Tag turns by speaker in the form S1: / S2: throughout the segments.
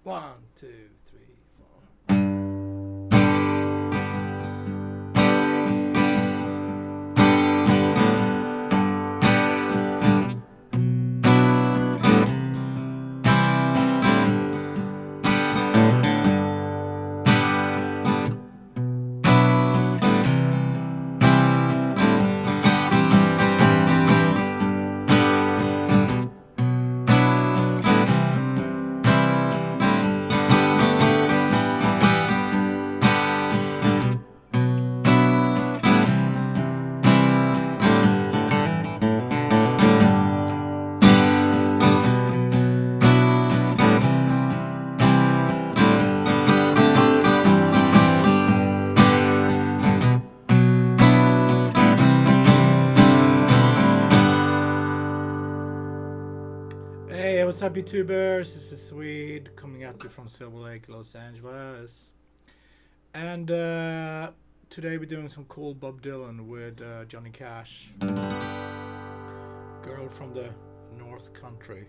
S1: 1, 2, 3, 4. Hey, what's up, YouTubers? This is Swede coming at you from Silver Lake, Los Angeles. And today we're doing some cool Bob Dylan with Johnny Cash. Girl from the North Country.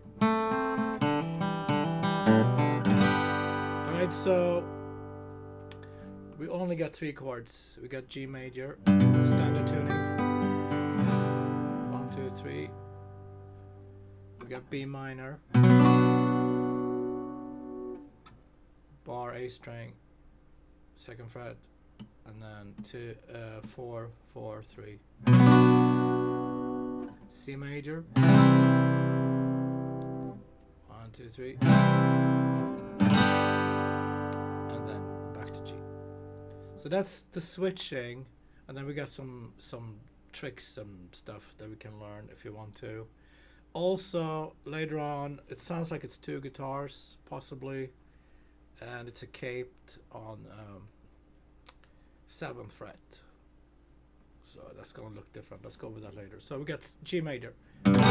S1: Alright, so we only got 3 chords. We got G major, standard tuning. 1, 2, 3. We got B minor, bar A string, 2nd fret, and then 4, 4, 3. C major, 1, 2, 3, and then back to G. So that's the switching, and then we got some tricks, some stuff that we can learn if you want to. Also, later on, it sounds like it's 2 guitars, possibly, and it's a caped on 7th fret. So that's going to look different. Let's go with that later. So we got G major, 2, 3,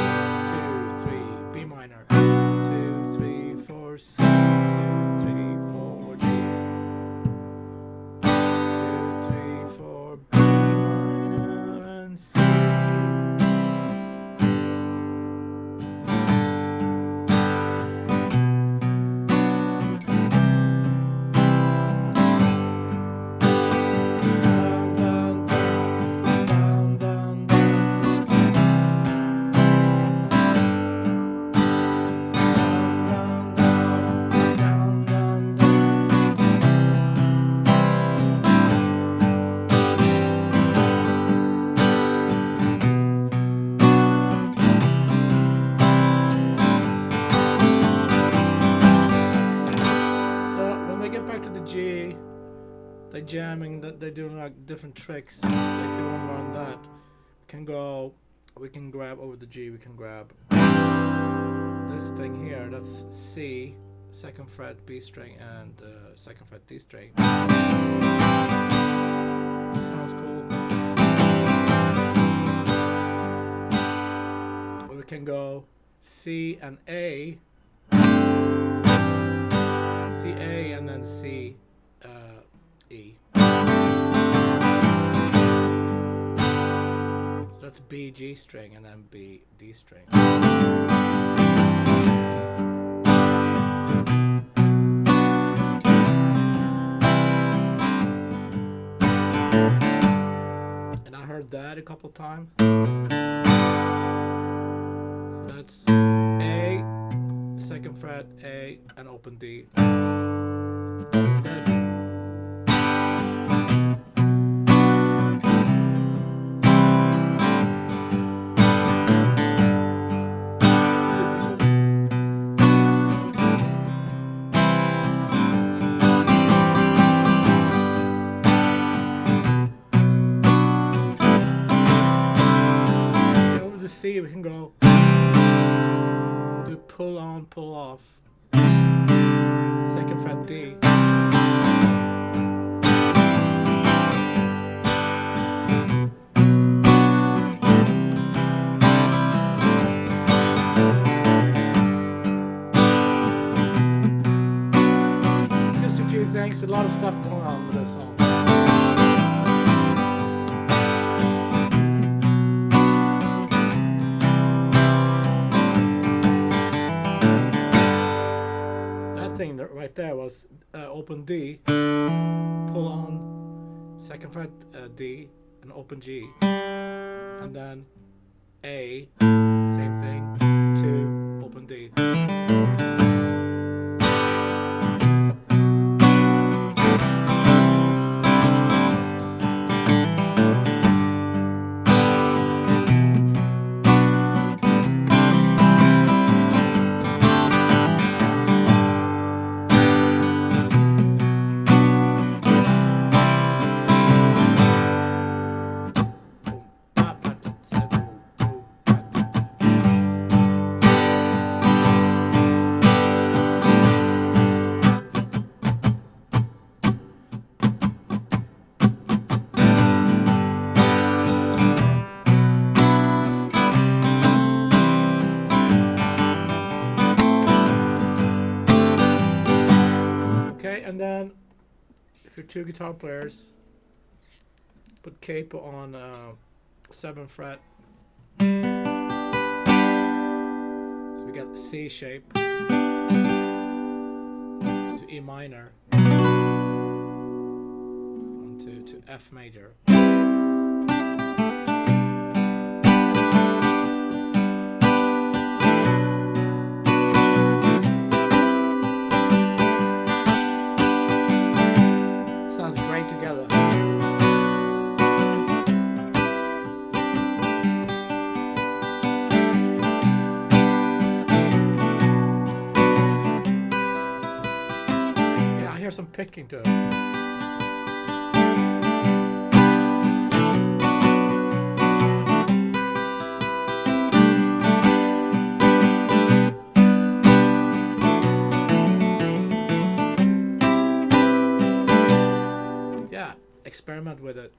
S1: B minor, 2, 3, 4, C, 2, 3, 4, G, 2, 3, 4, B minor, and C. They're jamming, that they're doing like different tricks. So if you want to learn that, we can grab over the G, we can grab this thing here, that's C, 2nd fret B string, and 2nd fret D string. Sounds cool. Or we can go C and A, C A, and then C E. So that's B G string and then B D string. And I heard that a couple times. So that's A, 2nd fret A, and open D. C, we can go do pull on, pull off, 2nd fret D. Just a few things, a lot of stuff going on with this song. right there was open D, pull on second fret D, and open G, and then A, same thing, 2, open D. And then, if you're two guitar players, put capo on 7th fret. So we got the C shape to E minor, onto to F major. Together. Yeah, I hear some picking to it. Experiment with it.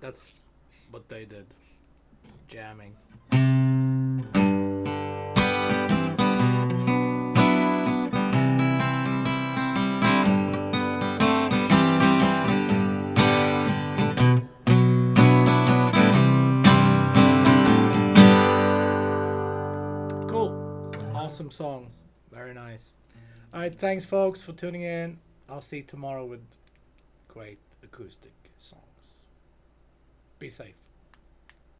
S1: That's what they did. Jamming. Cool. Awesome song. Very nice. Alright, thanks folks for tuning in. I'll see you tomorrow with great acoustic songs. Be safe.